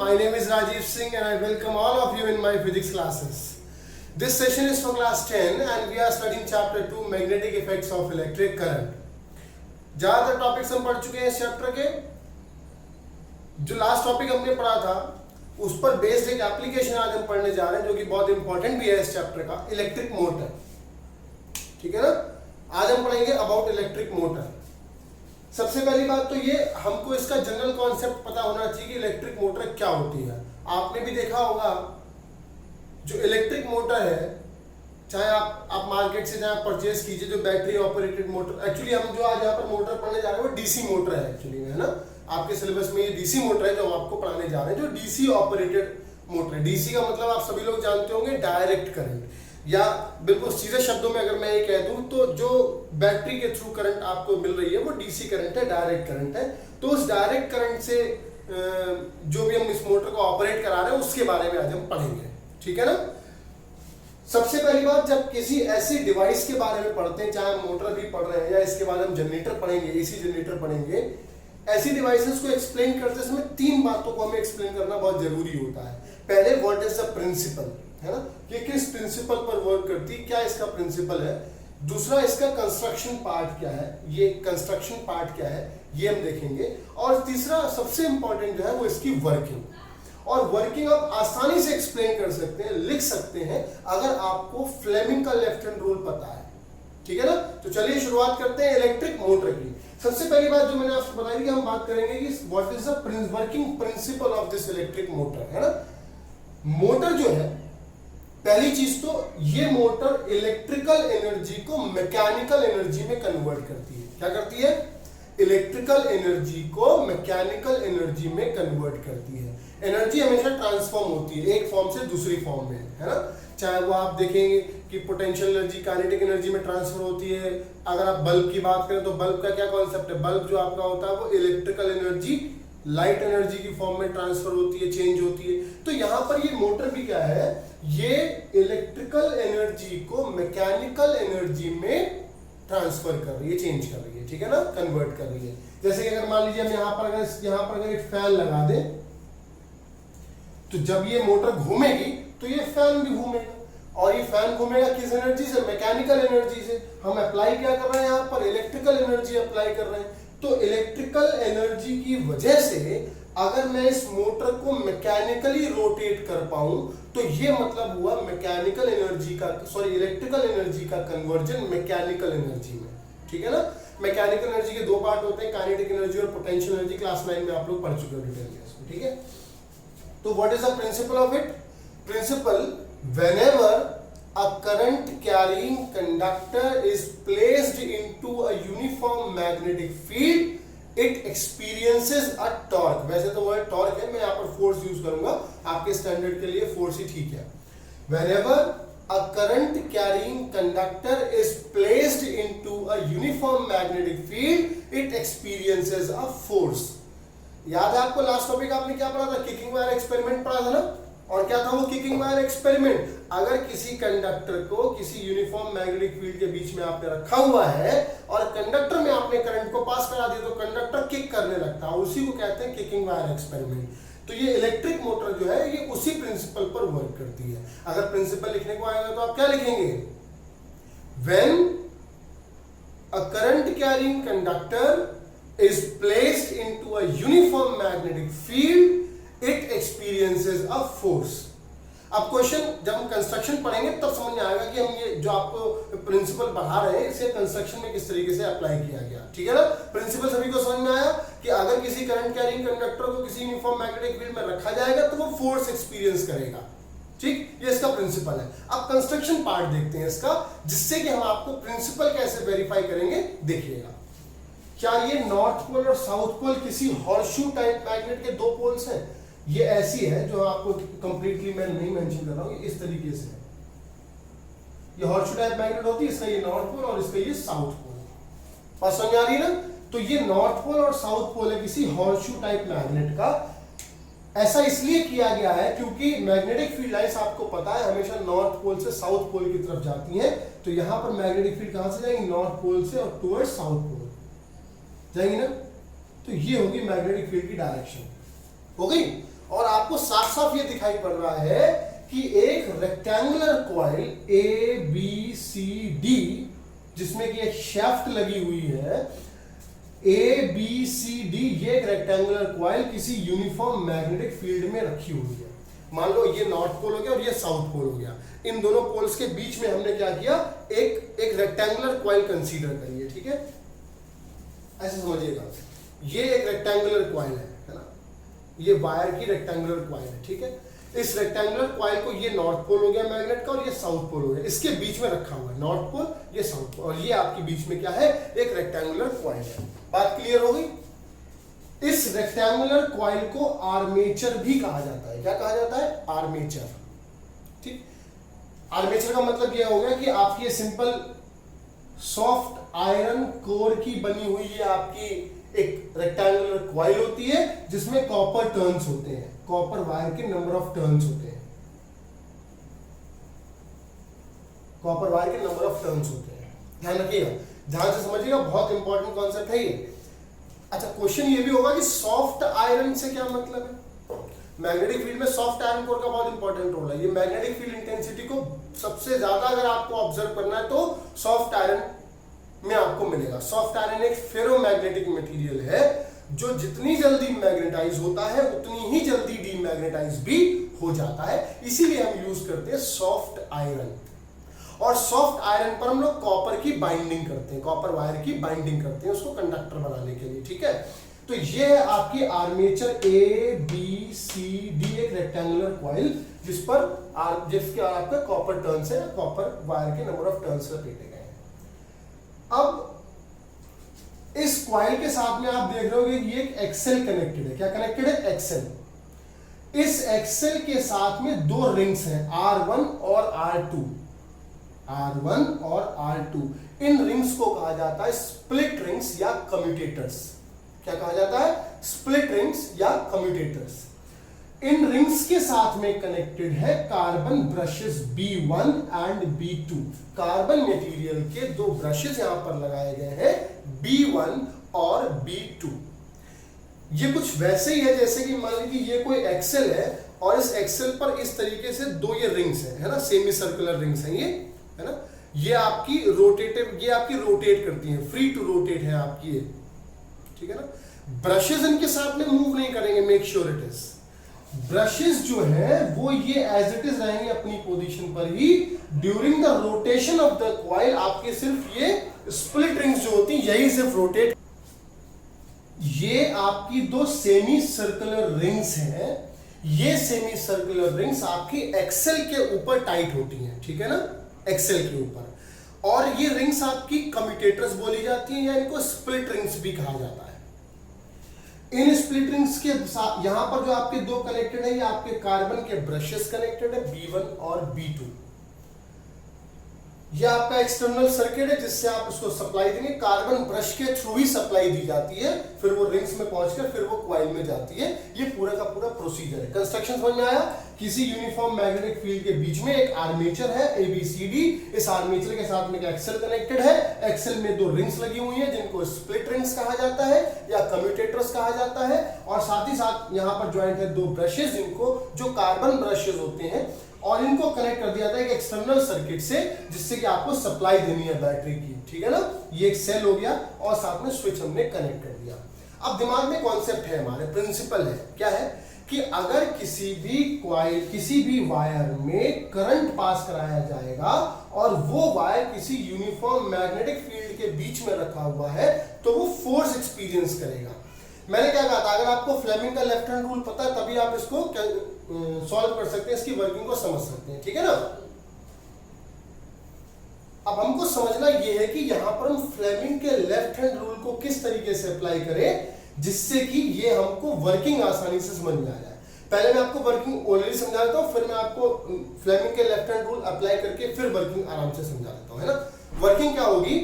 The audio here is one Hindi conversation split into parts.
my name is Rajiv Singh and I welcome all of you in my physics classes. This session is for class 10 and we are studying chapter 2 magnetic effects of electric current. ज़्यादातर टॉपिक्स हम पढ़ चुके हैं इस चैप्टर के. जो लास्ट टॉपिक हमने पढ़ा था उस पर बेस्ड एक एप्लीकेशन आज हम पढ़ने जा रहे हैं जो कि बहुत इंपॉर्टेंट भी है इस चैप्टर का, इलेक्ट्रिक मोटर. ठीक है ना. आज हम पढ़ेंगे अबाउट इलेक्ट्रिक मोटर. सबसे पहली बात तो ये हमको इसका जनरल कॉन्सेप्ट पता होना चाहिए कि इलेक्ट्रिक मोटर क्या होती है. आपने भी देखा होगा जो इलेक्ट्रिक मोटर है, चाहे आप मार्केट से जहाँ परचेज कीजिए, जो बैटरी ऑपरेटेड मोटर, एक्चुअली हम जो आज यहाँ पर मोटर पढ़ने जा रहे हैं वो डीसी मोटर है एक्चुअली में, है ना. आपके सिलेबस में ये डीसी मोटर है जो हम आपको पढ़ाने जा रहे हैं, जो डीसी ऑपरेटेड मोटर है. डीसी का मतलब आप सभी लोग जानते होंगे डायरेक्ट करंट, या बिल्कुल सीधे शब्दों में अगर मैं ये कह दूं तो जो बैटरी के थ्रू करंट आपको मिल रही है वो डीसी करंट है, डायरेक्ट करंट है. तो उस डायरेक्ट करंट से जो भी हम इस मोटर को ऑपरेट करा रहे हैं उसके बारे में आज हम पढ़ेंगे. ठीक है ना. सबसे पहली बात, जब किसी ऐसी डिवाइस के बारे में पढ़ते हैं, चाहे हम मोटर भी पढ़ रहे हैं या इसके बाद हम जनरेटर पढ़ेंगे, एसी जनरेटर पढ़ेंगे, ऐसी डिवाइसेस को एक्सप्लेन करते समय तीन बातों को हमें एक्सप्लेन करना बहुत जरूरी होता है. पहले व्हाट इज द प्रिंसिपल, है ना, ये किस प्रिंसिपल पर वर्क करती है, क्या इसका प्रिंसिपल है. दूसरा, इसका कंस्ट्रक्शन पार्ट क्या है, ये कंस्ट्रक्शन पार्ट क्या है ये हम देखेंगे. और तीसरा सबसे इंपॉर्टेंट जो है वो इसकी वर्किंग. और वर्किंग आप आसानी से एक्सप्लेन कर सकते हैं, लिख सकते हैं अगर आपको फ्लेमिंग का लेफ्ट हैंड रूल पता है. ठीक है ना. तो चलिए शुरुआत करते हैं इलेक्ट्रिक मोटर की. सबसे पहली बात जो मैंने आपको बताई थी, हम बात करेंगे कि what is the working principle of this electric motor, है ना. मोटर जो है, पहली चीज तो ये मोटर इलेक्ट्रिकल एनर्जी को मैकेनिकल एनर्जी में कन्वर्ट करती है. क्या करती है? इलेक्ट्रिकल एनर्जी को मैकेनिकल एनर्जी में कन्वर्ट करती है. एनर्जी हमेशा ट्रांसफॉर्म होती है एक फॉर्म से दूसरी फॉर्म में, है ना. चाहे वो आप देखेंगे कि पोटेंशियल एनर्जी काइनेटिक एनर्जी में ट्रांसफर होती है. अगर आप बल्ब की बात करें तो बल्ब का क्या कॉन्सेप्ट है, बल्ब जो आपका होता है वो इलेक्ट्रिकल एनर्जी लाइट एनर्जी की फॉर्म में ट्रांसफर होती है, चेंज होती है. तो यहां पर ये मोटर भी क्या है, ये इलेक्ट्रिकल एनर्जी को मैकेनिकल एनर्जी में ट्रांसफर कर रही है, चेंज कर रही है. ठीक है ना, कन्वर्ट कर रही है. जैसे कि अगर मान लीजिए हम यहाँ पर अगर एक फैन लगा दें तो जब ये मोटर घूमेगी तो ये फैन भी घूमेगा, और ये फैन घूमेगा किस एनर्जी से, मैकेनिकल एनर्जी से. हम अप्लाई क्या कर रहे हैं यहाँ पर, इलेक्ट्रिकल एनर्जी अप्लाई कर रहे हैं. तो इलेक्ट्रिकल एनर्जी की वजह से अगर मैं इस मोटर को मैकेनिकली रोटेट कर पाऊं तो ये मतलब हुआ मैकेनिकल एनर्जी का, सॉरी, इलेक्ट्रिकल एनर्जी का कन्वर्जन मैकेनिकल एनर्जी में. ठीक है ना. मैकेनिकल एनर्जी के दो पार्ट होते हैं, काइनेटिक एनर्जी और पोटेंशियल एनर्जी. क्लास 9 में आप लोग पढ़ चुके हो डिटेल में इसको. ठीक है. तो what is the principle of it? Principle, whenever a current carrying conductor is placed into a uniform magnetic field it experiences a torque. वैसे तो वर्ड टॉर्क है, मैं यहाँ पर फोर्स यूज करूंगा, आपके स्टैंडर्ड के लिए फोर्स ही ठीक है. whenever a current carrying conductor is placed into a uniform magnetic field it experiences a force. याद है आपको लास्ट टॉपिक आपने क्या पढ़ा था, किकिंग वायर एक्सपेरिमेंट पढ़ा था ना. और क्या था वो किकिंग वायर एक्सपेरिमेंट? अगर किसी कंडक्टर को किसी यूनिफॉर्म मैग्नेटिक फील्ड के बीच में आपने रखा हुआ है और कंडक्टर में आपने करंट को पास करा दिया तो कंडक्टर किक करने लगता है, उसी को कहते हैं किकिंग वायर एक्सपेरिमेंट. तो ये इलेक्ट्रिक मोटर जो है ये उसी प्रिंसिपल पर वर्क करती है. अगर प्रिंसिपल लिखने को आएगा तो आप क्या लिखेंगे, when a current carrying conductor is placed into a uniform magnetic field it experiences a force. अब क्वेश्चन जब हम कंस्ट्रक्शन पढ़ेंगे तब समझ में आएगा कि हम ये जो आपको प्रिंसिपल पढ़ा रहे हैं इसे कंस्ट्रक्शन में किस तरीके से अप्लाई किया गया. ठीक है ना. प्रिंसिपल सभी को समझ में आया कि अगर किसी करंट कैरिंग कंडक्टर को किसी यूनिफॉर्म मैग्नेटिक फील्ड में रखा जाएगा तो वो फोर्स एक्सपीरियंस करेगा. ठीक, ये इसका प्रिंसिपल है. अब कंस्ट्रक्शन पार्ट देखते हैं इसका, जिससे कि हम आपको प्रिंसिपल कैसे वेरीफाई करेंगे देखिएगा. क्या ये नॉर्थ पोल और साउथ पोल किसी हॉर्सशू टाइप मैग्नेट के दो पोल्स हैं? ये ऐसी है जो आपको कंप्लीटली मैं नहीं मेंशन कर रहा हूं, इस तरीके से ये हॉर्सशू टाइप मैग्नेट होती है, इसका ये नॉर्थ पोल और इसका ये साउथ पोल. बात समझ आ रही है ना. तो ये नॉर्थ पोल और साउथ पोल है किसी हॉर्सशू टाइप मैग्नेट का. ऐसा इसलिए किया गया है क्योंकि मैग्नेटिक फील्ड लाइंस आपको पता है हमेशा नॉर्थ पोल से साउथ पोल की तरफ जाती हैं. तो यहां पर मैग्नेटिक फील्ड कहां से जाएगी, नॉर्थ पोल से और टुवर्ड्स साउथ पोल जाएंगी ना. तो ये होगी मैग्नेटिक फील्ड की डायरेक्शन. हो गई. और आपको साफ साफ ये दिखाई पड़ रहा है कि एक rectangular coil A B C D, जिसमें कि एक शाफ्ट लगी हुई है, ए बी सी डी, ये एक रेक्टेंगुलर कॉइल किसी यूनिफॉर्म मैग्नेटिक फील्ड में रखी हुई है। मान लो ये नॉर्थ पोल हो गया और ये साउथ पोल हो गया, इन दोनों पोल्स के बीच में हमने क्या किया, एक रेक्टेंगुलर कॉइल कंसीडर करिए, ठीक है, ऐसे समझिएगा। ये एक रेक्टेंगुलर कॉइल है ना, ये वायर की रेक्टेंगुलर कॉइल है, ठीक है। इस रेक्टेंगुलर कॉइल को, ये नॉर्थ पोल हो गया मैग्नेट का और ये साउथ पोल हो गया, इसके बीच में रखा हुआ है नॉर्थ पोल, ये साउथ पोल, और ये आपके बीच में क्या है, एक रेक्टेंगुलर कॉइल है। बात क्लियर हो गई। इस रेक्टेंगुलर कॉइल को आर्मेचर भी कहा जाता है। क्या कहा जाता है? आर्मेचर, ठीक। आर्मेचर का मतलब यह हो गया कि आपकी ये सिंपल सॉफ्ट आयरन कोर की बनी हुई ये आपकी एक रेक्टेंगुलर कॉइल होती है, जिसमें कॉपर टर्न्स होते हैं, कॉपर वायर के नंबर ऑफ टर्न्स होते हैं, कॉपर वायर के नंबर ऑफ टर्न्स होते हैं। ध्यान रखिएगा, ध्यान से समझिएगा, बहुत इंपॉर्टेंट कॉन्सेप्ट है ये। अच्छा, क्वेश्चन ये भी होगा कि सॉफ्ट आयरन से क्या मतलब है। मैग्नेटिक फील्ड में सॉफ्ट आयरन कोर का बहुत इंपॉर्टेंट रोल है। ये मैग्नेटिक फील्ड इंटेंसिटी को सबसे ज्यादा अगर आपको ऑब्जर्व करना है तो सॉफ्ट आयरन में आपको मिलेगा। सॉफ्ट आयरन एक फेरोमैग्नेटिक मटेरियल है जो जितनी जल्दी मैग्नेटाइज होता है उतनी ही जल्दी डीमैग्नेटाइज भी हो जाता है, इसीलिए हम यूज करते हैं सॉफ्ट आयरन। और सॉफ्ट आयरन पर हम लोग कॉपर की बाइंडिंग करते हैं, कॉपर वायर की बाइंडिंग करते हैं उसको कंडक्टर बनाने के लिए, ठीक है। तो ये है आपकी armature A B C D, एक रेक्टेंगुलर कॉइल जिसके आपके कॉपर टर्न्स है, कॉपर वायर के नंबर ऑफ टर्न्स लपेटे गए हैं। अब इस कॉइल के साथ में आप देख रहे हो कि ये एक एक्सेल कनेक्टेड है। क्या कनेक्टेड है? एक्सेल। इस एक्सेल के साथ में दो रिंग्स हैं, R1 और R2, R1 और R2। इन रिंग्स को कहा जाता है स्प्लिट रिंग्स या कम्यूटेटर्स। क्या कहा जाता है? स्प्लिट रिंग्स या कम्यूटेटर्स। इन रिंग्स के साथ में कनेक्टेड है carbon brushes B1 and B2। Carbon material के दो ब्रशेस यहां पर लगाए गए हैं, B1 और B2। ये कुछ वैसे ही है जैसे कि मान लीजिए ये कोई एक्सेल है और इस एक्सेल पर इस तरीके से दो ये रिंग्स है ना, सेमी सर्कुलर रिंग्स हैं ये, है ना। ये आपकी रोटेटिव, ये आपकी रोटेट करती हैं, फ्री टू रोटेट है आपकी ये, ठीक है ना। ब्रशेस इनके साथ में मूव नहीं करेंगे, make sure it is. Brushes जो है वो ये एज इट इज रहेंगे अपनी पोजीशन पर ही। During the rotation of the coil आपके सिर्फ ये स्प्लिट रिंग्स जो होती हैं यही सिर्फ रोटेट। ये आपकी दो सेमी सर्कुलर रिंग्स हैं, ये सेमी सर्कुलर रिंग्स आपकी एक्सेल के ऊपर टाइट होती हैं, ठीक है ना, एक्सेल के ऊपर। और ये रिंग्स आपकी कम्यूटेटर्स बोली जाती हैं या इनको स्प्लिट रिंग्स भी कहा जाता है। इन स्प्लिट रिंग्स के साथ यहां पर जो आपके दो कनेक्टेड है, ये आपके कार्बन के ब्रशेस कनेक्टेड है, B1 और B2। ये आपका एक्सटर्नल सर्किट है जिससे आप उसको सप्लाई देंगे। कार्बन ब्रश के थ्रू ही सप्लाई दी जाती है, फिर वो रिंग्स में पहुंचकर फिर वो कॉइल में जाती है। ये पूरा का पूरा प्रोसीजर है। कंस्ट्रक्शन समझ में आया? किसी यूनिफॉर्म मैग्नेटिक फील्ड के बीच में एक आर्मेचर है ABCD। इस आर्मेचर के साथ में एक एक्सेल कनेक्टेड है, एक्सेल में दो रिंग्स लगी हुई हैं जिनको स्प्लिट रिंग्स कहा जाता है या कम्यूटेटर्स कहा जाता है। और साथ ही साथ यहाँ पर ज्वाइंट है दो ब्रशेस जिनको, जो कार्बन ब्रशेस होते हैं, और इनको कनेक्ट कर दिया जाता है एक एक्सटर्नल सर्किट से जिससे कि आपको सप्लाई देनी है बैटरी की, ठीक है ना। ये एक सेल हो गया और साथ में स्विच हमने कनेक्ट कर दिया। अब दिमाग में कॉन्सेप्ट है, हमारे प्रिंसिपल है, क्या है कि अगर किसी भी कॉइल, किसी भी वायर में करंट पास कराया जाएगा और वो वायर किसी यूनिफॉर्म मैग्नेटिक फील्ड के बीच में रखा हुआ है तो वो फोर्स एक्सपीरियंस करेगा। मैंने क्या कहा था, अगर आपको फ्लेमिंग का लेफ्ट हैंड रूल पता है तभी आप इसको सॉल्व कर सकते हैं, इसकी वर्किंग को समझ सकते हैं, ठीक है ना। अब हमको समझना यह है कि यहां पर हम फ्लेमिंग के लेफ्ट हैंड रूल को किस तरीके से अप्लाई करें जिससे कि ये हमको वर्किंग आसानी से समझ में आ जाए। पहले मैं आपको वर्किंग ऑलरेडी समझा देता हूं, फिर मैं आपको फ्लेमिंग के लेफ्ट हैंड रूल अप्लाई करके फिर वर्किंग आराम से समझा देता हूं, है ना। वर्किंग क्या होगी?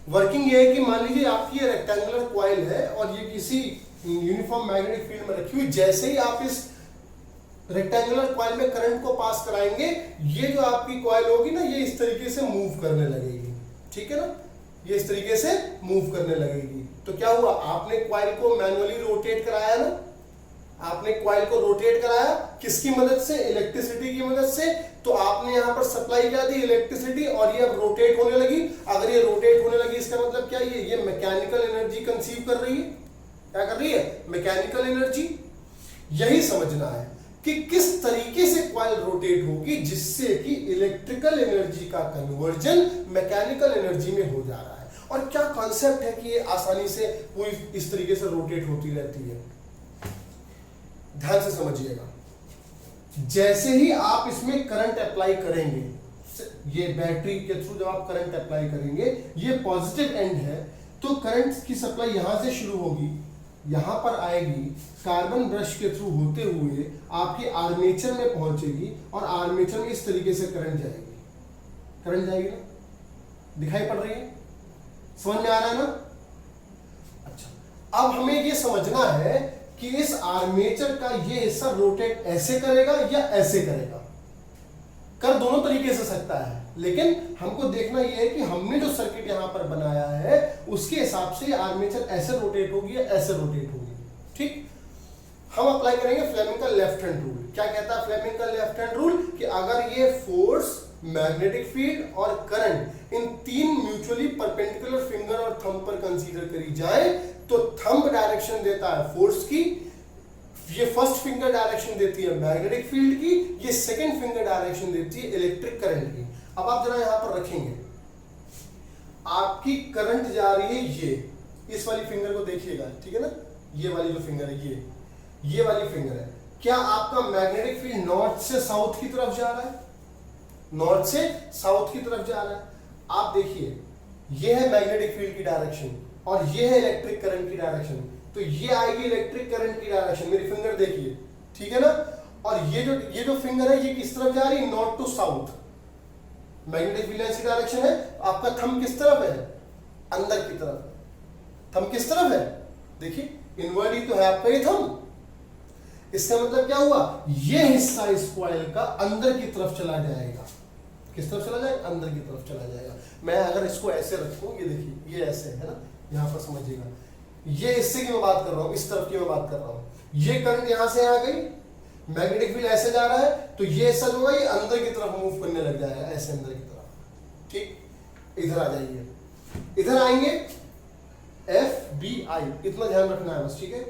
वर्किंग ये है कि मान लीजिए आपकी ये रेक्टेंगुलर कॉइल है और ये किसी यूनिफॉर्म मैग्नेटिक फील्ड में रखी हुई। जैसे ही आप इस रेक्टेंगुलर कॉइल में करंट को पास कराएंगे, ये जो आपकी कॉइल होगी ना, ये इस तरीके से मूव करने लगेगी, ठीक है ना। ये इस तरीके से मूव करने लगेगी। तो क्या हुआ, आपने कॉइल को मैनुअली रोटेट कराया ना, आपने कॉइल को रोटेट कराया किसकी मदद से, इलेक्ट्रिसिटी की मदद से। तो आपने यहां पर सप्लाई क्या दी, इलेक्ट्रिसिटी, और ये अब रोटेट होने लगी। अगर ये रोटेट होने लगी इसका मतलब क्या, ये मैकेनिकल एनर्जी कंसीव कर रही है। क्या कर रही है, मैकेनिकल एनर्जी। यही समझना है कि किस तरीके से कॉइल रोटेट होगी जिससे कि इलेक्ट्रिकल एनर्जी का कन्वर्जन मैकेनिकल एनर्जी में हो जा रहा है, और क्या कॉन्सेप्ट है कि ये आसानी से पूरी इस तरीके से रोटेट होती रहती है। ध्यान से समझिएगा, जैसे ही आप इसमें करंट अप्लाई करेंगे, ये बैटरी के थ्रू जब आप करंट अप्लाई करेंगे, ये पॉजिटिव एंड है, तो करंट की सप्लाई यहां से शुरू होगी, यहां पर आएगी, कार्बन ब्रश के थ्रू होते हुए आपकी आर्मेचर में पहुंचेगी, और आर्मेचर में इस तरीके से करंट जाएगी। करंट जाएगी ना, दिखाई पड़ रही है, समझ में आ रहा है ना। अच्छा, अब हमें ये समझना है कि इस आर्मेचर का ये हिस्सा रोटेट ऐसे करेगा या ऐसे करेगा। कर दोनों तरीके से सकता है, लेकिन हमको देखना यह है कि हमने जो सर्किट यहां पर बनाया है उसके हिसाब से आर्मेचर ऐसे रोटेट होगी या ऐसे रोटेट होगी। ठीक, हम अप्लाई करेंगे फ्लेमिंग का लेफ्ट हैंड रूल। क्या कहता है फ्लेमिंग का लेफ्ट हैंड रूल, कि अगर ये फोर्स, मैग्नेटिक फील्ड और करंट इन तीन म्यूचुअली परपेंडिकुलर फिंगर और थंब पर कंसीडर करी जाए, तो थंब डायरेक्शन देता है फोर्स की, ये फर्स्ट फिंगर डायरेक्शन देती है मैग्नेटिक फील्ड की, ये सेकंड फिंगर डायरेक्शन देती है इलेक्ट्रिक करंट की। अब आप जरा यहां पर रखेंगे, आपकी करंट जा रही है ये, इस वाली फिंगर को देखिएगा, ठीक है ना, ये वाली जो फिंगर है, ये वाली फिंगर है। क्या आपका मैग्नेटिक फील्ड नॉर्थ से साउथ की तरफ जा रहा है, नॉर्थ से साउथ की तरफ जा रहा है। आप देखिए, ये है मैग्नेटिक फील्ड की डायरेक्शन और ये है इलेक्ट्रिक करंट की डायरेक्शन, तो ये आएगी इलेक्ट्रिक करंट की डायरेक्शन, मेरी फिंगर देखिए, ठीक है ना। और ये जो फिंगर है ये किस तरफ जा रही है, north to south, magnetic field की डायरेक्शन है। आपका थंब किस तरफ है, अंदर की तरफ। थंब किस तरफ है, देखिए इनवर्ड ही तो है आपका ये थंब। इसका मतलब क्या हुआ, ये हिस्सा इस कॉइल का अंदर की तरफ चला जाएगा। किस तरफ चला जाएगा, अंदर की तरफ चला जाएगा। मैं अगर इसको ऐसे रखूं, ये देखिए, ये ऐसे है ना, यहां पर समझिएगा, ये इससे की मैं बात कर रहा हूं, इस तरफ की मैं बात कर रहा हूं। ये करंट यहां से आ गई, मैग्नेटिक फील्ड ऐसे जा रहा है, तो ये हिस्सा जो है ये अंदर की तरफ मूव करने लग जाएगा, ऐसे अंदर की तरफ। ठीक, इधर आ जाइए, इधर आएंगे, एफ बी आई, इतना ध्यान रखना है बस, ठीक है।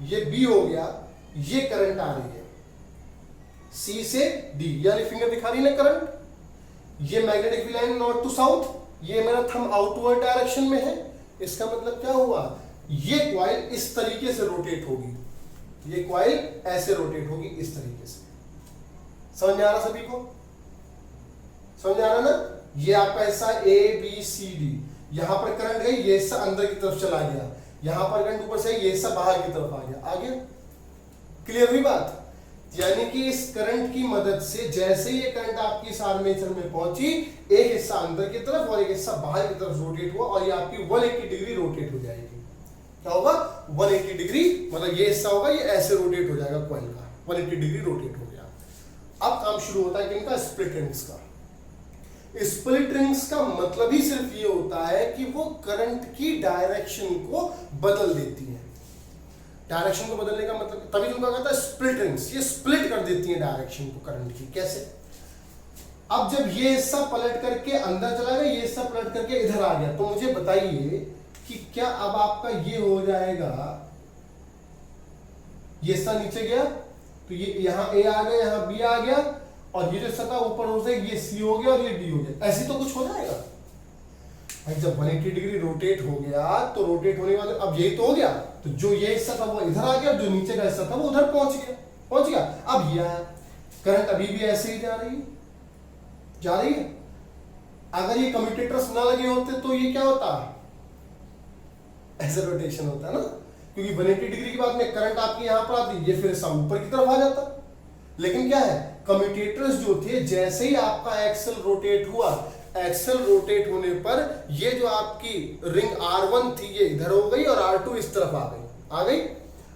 ये बी हो गया, ये करंट आ रही है सी से डी, यानी फिंगर दिखा रही है ना करंट। ये magnetic field line north to south, ये मेरा थंब आउटवर्ड डायरेक्शन में है। इसका मतलब क्या हुआ, ये कॉइल इस तरीके से रोटेट होगी, ये कॉइल ऐसे रोटेट होगी इस तरीके से। समझ में आ रहा सभी को, समझ में आ रहा ना। ये आपका हिस्सा ए बी सी डी, यहां पर करंट गई, ये हिस्सा अंदर की तरफ चला गया, यहां पर करंट ऊपर से, ये हिस्सा बाहर की तरफ आ गया। क्लियर हुई बात। यानी कि इस करंट की मदद से जैसे ये करंट आपकी इस आर्मेचर में पहुंची, एक हिस्सा अंदर की तरफ और एक हिस्सा बाहर की तरफ रोटेट हुआ, और ये आपकी 180 डिग्री रोटेट हो जाएगी। क्या होगा, 180 डिग्री, मतलब ये हिस्सा होगा, ये ऐसे रोटेट हो जाएगा कॉइल का, 180 डिग्री रोटेट हो गया। अब काम शुरू होता है किनका, स्प्लिट रिंग्स का। स्प्लिट रिंग्स का मतलब ही सिर्फ ये होता है कि वो करंट की डायरेक्शन को बदल देती है। डायरेक्शन को बदलने का मतलब, तभी तुमको कहता है स्प्लिट रिंग्स, ये स्प्लिट कर देती है डायरेक्शन को करंट की। कैसे, अब जब ये हिस्सा पलट करके अंदर चला गया, ये हिस्सा पलट करके इधर आ गया, तो मुझे बताइए कि क्या अब आपका ये हो जाएगा, ये हिस्सा नीचे गया तो ये यहां ए आ गया, यहां बी आ गया, और ये जो सतह ऊपर हो जाएगी, ये सी हो गया और ये डी हो गया। ऐसे तो कुछ हो जाएगा भाई। जब 180 डिग्री रोटेट हो गया तो रोटेट होने वाले, अब यही तो हो गया, तो जो ये हिस्सा था वो इधर आ गया, जो नीचे का हिस्सा था वो उधर पहुंच गया। अब ये आया, करंट अभी भी ऐसे ही जा रही है। अगर ये कम्यूटेटर्स ना लगे होते तो ये क्या होता, ऐसे रोटेशन होता है ना, क्योंकि 180 डिग्री के बाद में करंट आपकी यहां पर आती, ये फिर हिस्सा ऊपर की तरफ आ जाता। लेकिन क्या है, कम्यूटेटर्स जो थे, जैसे ही आपका एक्सल रोटेट हुआ, एक्सल रोटेट होने पर ये जो आपकी रिंग R1 थी ये इधर हो गई और R2 इस तरफ आ गई।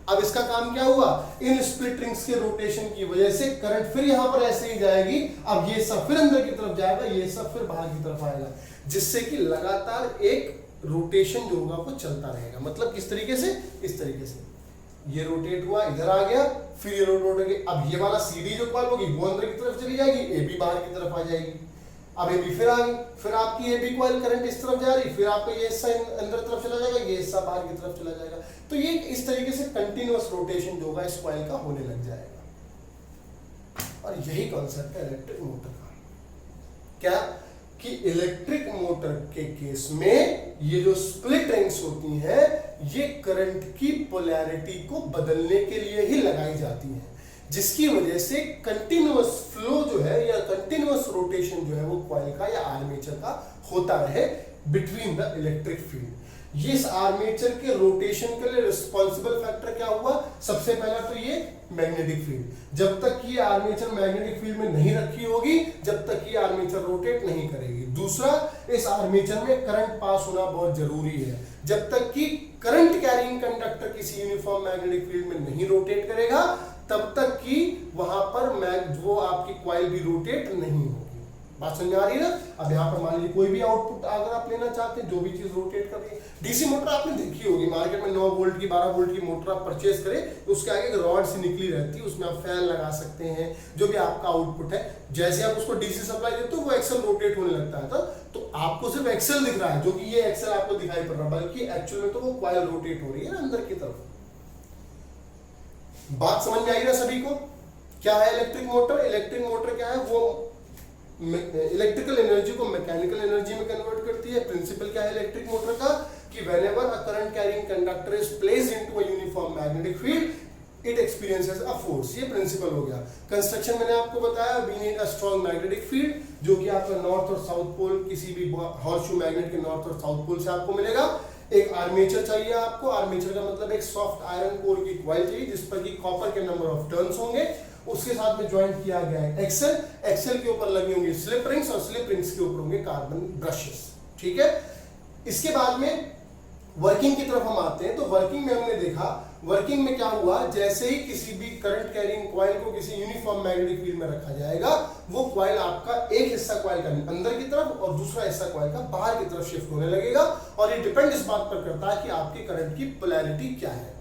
अब इसका काम क्या हुआ, इन स्प्लिट रिंग्स के रोटेशन की वजह से करंट फिर यहां पर ऐसे ही जाएगी। अब ये सब फिर अंदर की तरफ जाएगा, ये सब फिर बाहर की तरफ आएगा, जिससे कि लगातार एक रोटेशन जो होगा वो चलता रहेगा। मतलब किस तरीके से, इस तरीके से। ये रोटेट हुआ, इधर आ गया, फिर ये रोटेट हो गया। अब ये वाला CD जो कॉइल होगी वो अंदर की तरफ चली जाएगी, AB बाहर की तरफ आ जाएगी। अब AB फिर आ गई, फिर आपकी AB कॉइल करंट इस तरफ जा रही, फिर आपका ये हिस्सा अंदर तरफ चला जाएगा, ये हिस्सा बाहर की तरफ चला जाएगा। तो ये इस तरीके से कंटिन्यूअस रोटेशन जो होगा इस कॉइल का होने लग जाएगा। और यही कॉन्सेप्ट है इलेक्ट्रिक मोटर का। क्या कि इलेक्ट्रिक मोटर के केस में ये जो स्प्लिट रिंग्स होती हैं ये करंट की पोलैरिटी को बदलने के लिए ही लगाई जाती हैं, जिसकी वजह से कंटिन्यूअस फ्लो जो है या कंटिन्यूअस रोटेशन जो है वो कॉइल का या आर्मेचर का होता रहे बिटवीन द इलेक्ट्रिक फील्ड। ये इस आर्मेचर के रोटेशन के लिए रिस्पॉन्सिबल फैक्टर क्या हुआ? सबसे पहला तो ये मैग्नेटिक फील्ड। जब तक ये आर्मेचर मैग्नेटिक फील्ड में नहीं रखी होगी, जब तक ये आर्मेचर रोटेट नहीं करेगी। दूसरा, इस आर्मेचर में करंट पास होना बहुत जरूरी है। जब तक कि करंट कैरिंग कंडक्टर किसी यूनिफॉर्म मैग्नेटिक फील्ड में नहीं रोटेट करेगा, तब तक कि वहां पर वो आपकी कॉइल भी रोटेट नहीं होगी। बात समझ आ रही है ना? अब यहाँ पर मान लीजिए कोई भी आउटपुट अगर आप लेना चाहते हैं, जो भी चीज रोटेट कर रही है, डीसी मोटर आपने देखी होगी मार्केट में 9 वोल्ट की 12 वोल्ट की मोटर आप परचेज करें तो उसके आगे एक रॉड सी निकली रहती है, उसमें आप फैन लगा सकते हैं, जो भी आपका आउटपुट है। जैसे आप उसको डीसी सप्लाई देते हो वो एक्सेल रोटेट होने लगता है। तो आपको सिर्फ एक्सेल दिख रहा है, जो कि ये एक्सेल आपको दिखाई पड़ रहा है, बल्कि एक्चुअल में तो वो कॉइल रोटेट हो रही है ना अंदर की तरफ। बात समझ में आई ना सभी को? क्या है इलेक्ट्रिक मोटर? इलेक्ट्रिक मोटर क्या है? वो इलेक्ट्रिकल एनर्जी को मैकेनिकल एनर्जी में कन्वर्ट करती है। प्रिंसिपल क्या है इलेक्ट्रिक मोटर का? कि whenever a current carrying conductor is placed into a uniform magnetic field it experiences a force. ये प्रिंसिपल हो गया। कंस्ट्रक्शन मैंने आपको बताया, we need a strong magnetic field, जो कि आपका नॉर्थ और साउथ पोल, किसी भी हॉर्सशू मैग्नेट के नॉर्थ और साउथ पोल से आपको मिलेगा। एक आर्मेचर चाहिए आपको। आर्मेचर का मतलब एक सॉफ्ट आयरन कोर की कॉइल चाहिए जिस पर कि कॉपर के नंबर ऑफ टर्न्स होंगे। उसके साथ में ज्वाइंट किया गया है एक्सेल। एक्सेल के ऊपर लगी होंगी स्लिप रिंग्स और स्लिप रिंग्स के ऊपर होंगे कार्बन ब्रशेस। ठीक है। इसके बाद में वर्किंग की तरफ हम आते हैं। तो वर्किंग में हमने देखा, वर्किंग में क्या हुआ, जैसे ही किसी भी करंट कैरिंग कॉइल को किसी यूनिफॉर्म मैग्नेटिक फील्ड में रखा जाएगा, वो कॉइल आपका एक हिस्सा कॉइल का अंदर की तरफ और दूसरा हिस्सा कॉइल का बाहर की तरफ शिफ्ट होने लगेगा। और ये डिपेंड इस बात पर करता है कि आपकी करंट की पोलैरिटी क्या है।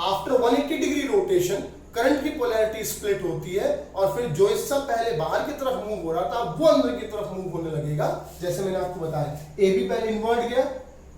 आफ्टर 180 डिग्री रोटेशन करंट की पोलैरिटी स्प्लिट होती है और फिर जो हिस्सा पहले बाहर की तरफ मूव हो रहा था वो अंदर की तरफ मूव होने लगेगा। जैसे मैंने आपको बताया, AB पहले इनवर्ट गया,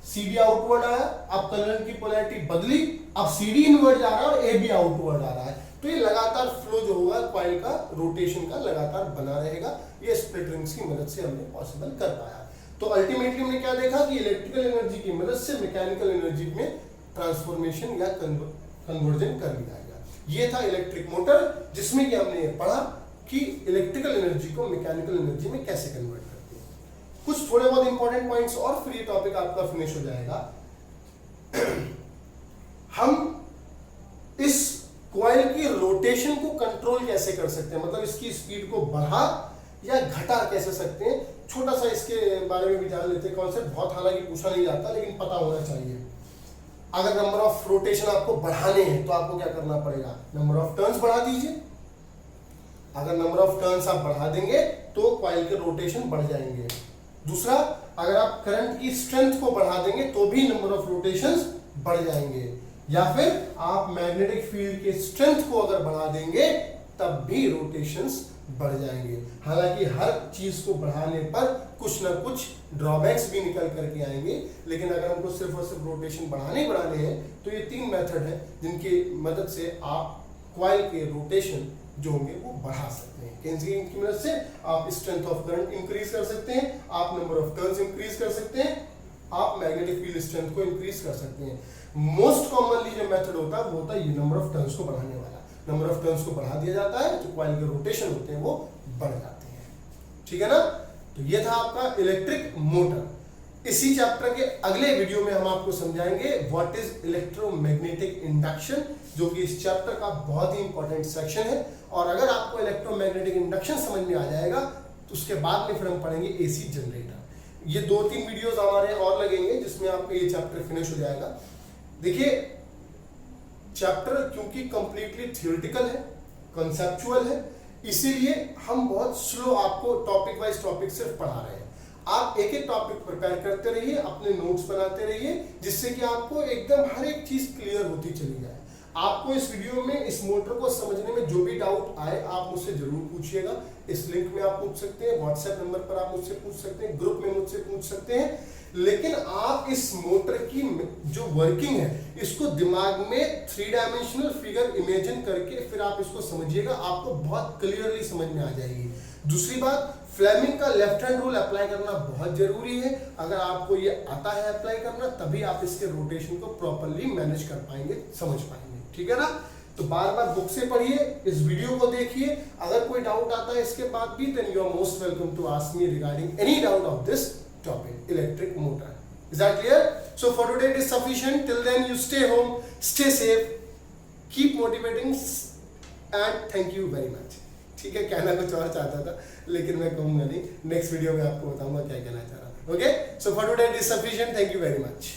CD आउटवर्ड आया, अब करंट की पोलैरिटी बदली, अब CD इनवर्ट जा रहा है और AB आउटवर्ड आ रहा है। तो ये लगातार फ्लो जो होगा कॉइल का रोटेशन का लगातार बना रहेगा। ये स्प्लिट रिंग्स की मदद से हमने पॉसिबल कर पाया। तो अल्टीमेटली हमने क्या देखा कि इलेक्ट्रिकल एनर्जी की मदद से मैकेनिकल एनर्जी में ट्रांसफॉर्मेशन या कन्वर्जन कर लिया गया। ये था इलेक्ट्रिक मोटर, जिसमें कि हमने ये पढ़ा कि इलेक्ट्रिकल एनर्जी को मैकेनिकल एनर्जी में कैसे कन्वर्ट करते हैं। कुछ थोड़े बहुत इंपॉर्टेंट पॉइंट्स और फिर ये टॉपिक आपका फिनिश हो जाएगा। हम इस कॉइल की रोटेशन को कंट्रोल कैसे कर सकते हैं, मतलब इसकी स्पीड को बढ़ा या घटा कैसे सकते हैं। छोटा सा इसके बारे में भी जान लेते हैं। कॉन्सेप्ट बहुत हालांकि पूछा नहीं जाता, लेकिन पता होना चाहिए। अगर नंबर ऑफ रोटेशन आपको बढ़ाने हैं तो आपको क्या करना पड़ेगा? नंबर ऑफ टर्न्स बढ़ा दीजिए। अगर नंबर ऑफ टर्न्स आप बढ़ा देंगे तो कॉइल के रोटेशन बढ़ जाएंगे। दूसरा, अगर आप करंट की स्ट्रेंथ को बढ़ा देंगे तो भी नंबर ऑफ रोटेशंस बढ़ जाएंगे। या फिर आप मैग्नेटिक फील्ड के स्ट्रेंथ को अगर बढ़ा देंगे तब भी रोटेशंस बढ़ जाएंगे। हालांकि हर चीज को बढ़ाने पर कुछ ना कुछ ड्रॉबैक्स भी निकल करके आएंगे, लेकिन अगर हमको सिर्फ और सिर्फ रोटेशन बढ़ाने हैं तो ये 3 मेथड है जिनकी मदद से आप कॉइल के रोटेशन जो होंगे वो बढ़ा सकते हैं। इनकी मदद से आप स्ट्रेंथ ऑफ करंट इंक्रीज कर सकते हैं, आप नंबर ऑफ टर्न्स इंक्रीज कर सकते हैं, आप मैग्नेटिक फील्ड स्ट्रेंथ को इंक्रीज कर सकते हैं। मोस्ट कॉमनली जो मेथड होता है वो होता है ये नंबर ऑफ टर्न्स को बढ़ाने वाला। नंबर ऑफ टर्न्स को बढ़ा दिया जाता है तो कॉइल के रोटेशन होते हैं वो बढ़ जाते हैं। ठीक है ना? तो ये था आपका इलेक्ट्रिक मोटर। इसी चैप्टर के अगले वीडियो में हम आपको समझाएंगे व्हाट इज इलेक्ट्रोमैग्नेटिक इंडक्शन, जो कि इस चैप्टर का बहुत ही इंपॉर्टेंट सेक्शन है। और अगर आपको इलेक्ट्रोमैग्नेटिक इंडक्शन समझ में आ जाएगा तो उसके बाद में फिर हम पढ़ेंगे एसी जनरेटर। ये 2-3 वीडियोस हमारे और लगेंगे जिसमें आपका ये चैप्टर फिनिश हो जाएगा। देखिए, चैप्टर क्योंकि कंप्लीटली थियोरेटिकल है, कंसेप्चुअल है, इसीलिए हम बहुत स्लो आपको टॉपिक वाइज टॉपिक सिर्फ पढ़ा रहे हैं। आप एक एक टॉपिक प्रिपेयर करते रहिए, अपने नोट्स बनाते रहिए, जिससे कि आपको एकदम हर एक चीज क्लियर होती चली जाए। आपको इस वीडियो में इस मोटर को समझने में जो भी डाउट आए आप मुझसे जरूर पूछिएगा। इस लिंक में आप पूछ सकते हैं, व्हाट्सएप नंबर पर आप मुझसे पूछ सकते हैं, ग्रुप में मुझसे पूछ सकते हैं। लेकिन आप इस मोटर की जो वर्किंग है इसको दिमाग में 3 डायमेंशनल फिगर इमेजिन करके फिर आप इसको समझिएगा, आपको बहुत क्लियरली समझ में आ जाएगी। दूसरी बात, फ्लेमिंग का लेफ्ट हैंड रूल अप्लाई करना बहुत जरूरी है। अगर आपको ये आता है अप्लाई करना, तभी आप इसके रोटेशन को प्रॉपर्ली मैनेज कर पाएंगे, समझ पाएंगे, ठीक है ना। तो बार बार बुक से पढ़िए, इस वीडियो को देखिए। अगर कोई डाउट आता है इसके बाद भी, then you are most welcome to ask me regarding any doubt of this topic, electric motor. Is that clear? So for today it is sufficient. Till then you stay home, stay safe, keep motivating and thank you very much. ठीक है, कहना कुछ और चाहता था लेकिन मैं कहूँगा नहीं, नेक्स्ट वीडियो में आपको बताऊंगा क्या कहना चाह रहा था। Okay? So for today it is sufficient. Thank you very much.